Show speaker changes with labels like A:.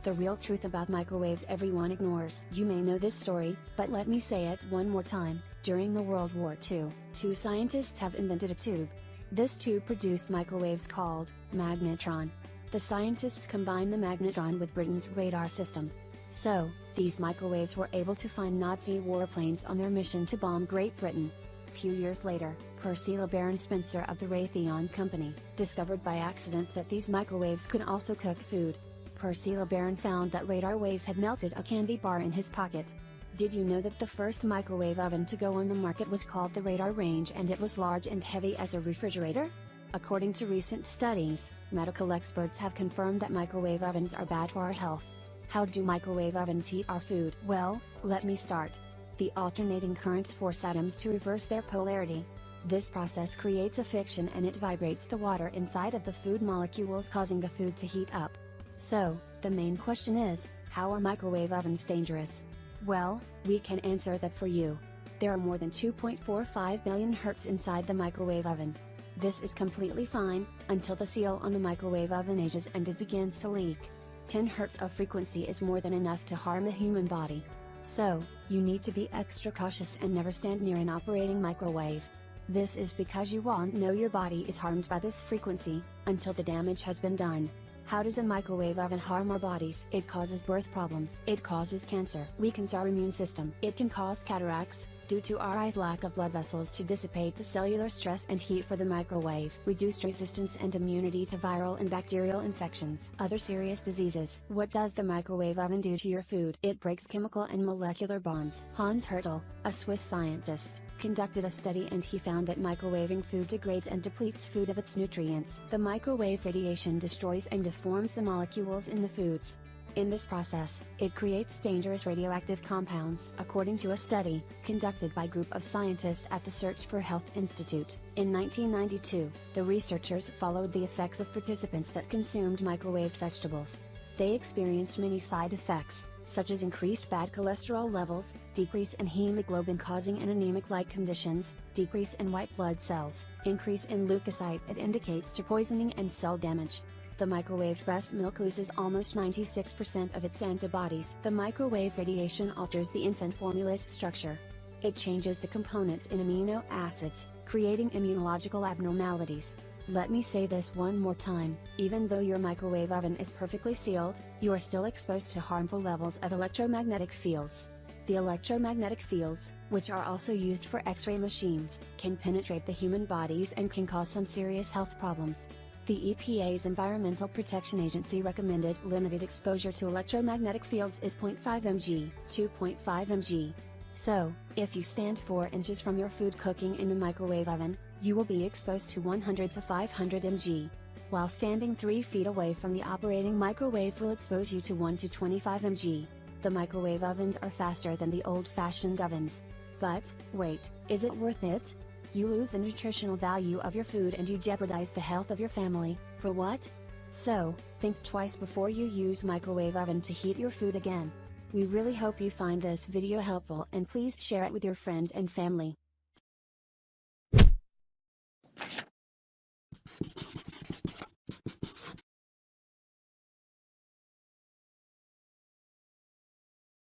A: The real truth about microwaves everyone ignores. You may know this story, but let me say it one more time. During the World War II, two scientists have invented a tube. This tube produced microwaves called magnetron. The scientists combined the magnetron with Britain's radar system. So, these microwaves were able to find Nazi warplanes on their mission to bomb Great Britain. Few years later, Percy LeBaron Spencer of the Raytheon Company discovered by accident that these microwaves could also cook food. Percy LeBaron found that radar waves had melted a candy bar in his pocket. Did you know that the first microwave oven to go on the market was called the Radar Range and it was large and heavy as a refrigerator? According to recent studies, medical experts have confirmed that microwave ovens are bad for our health. How do microwave ovens heat our food? Well, let me start. The alternating currents force atoms to reverse their polarity. This process creates a friction and it vibrates the water inside of the food molecules, causing the food to heat up. So, the main question is, how are microwave ovens dangerous? Well, we can answer that for you. There are more than 2.45 billion hertz inside the microwave oven. This is completely fine, until the seal on the microwave oven ages and it begins to leak. 10 hertz of frequency is more than enough to harm a human body. So, you need to be extra cautious and never stand near an operating microwave. This is because you won't know your body is harmed by this frequency, until the damage has been done. How does a microwave oven harm our bodies? It causes birth problems. It causes cancer. Weakens our immune system. It can cause cataracts, due to our eyes' lack of blood vessels to dissipate the cellular stress and heat for the microwave. Reduced resistance and immunity to viral and bacterial infections. Other serious diseases. What does the microwave oven do to your food? It breaks chemical and molecular bonds. Hans Hertel, a Swiss scientist, conducted a study and he found that microwaving food degrades and depletes food of its nutrients. The microwave radiation destroys and deforms the molecules in the foods. In this process, it creates dangerous radioactive compounds. According to a study, conducted by a group of scientists at the Search for Health Institute, in 1992, the researchers followed the effects of participants that consumed microwaved vegetables. They experienced many side effects, such as increased bad cholesterol levels, decrease in hemoglobin causing an anemic-like conditions, decrease in white blood cells, increase in leukocyte that indicates to poisoning and cell damage. The microwaved breast milk loses almost 96% of its antibodies. The microwave radiation alters the infant formula's structure. It changes the components in amino acids, creating immunological abnormalities. Let me say this one more time, even though your microwave oven is perfectly sealed, you are still exposed to harmful levels of electromagnetic fields. The electromagnetic fields, which are also used for X-ray machines, can penetrate the human bodies and can cause some serious health problems. The EPA's Environmental Protection Agency recommended limited exposure to electromagnetic fields is 0.5 mg, 2.5 mg. So, if you stand 4 inches from your food cooking in the microwave oven, you will be exposed to 100 to 500 mg. While standing 3 feet away from the operating microwave will expose you to 1 to 25 mg. The microwave ovens are faster than the old-fashioned ovens. But, wait, is it worth it? You lose the nutritional value of your food and you jeopardize the health of your family, for what? So, think twice before you use microwave oven to heat your food again. We really hope you find this video helpful and please share it with your friends and family.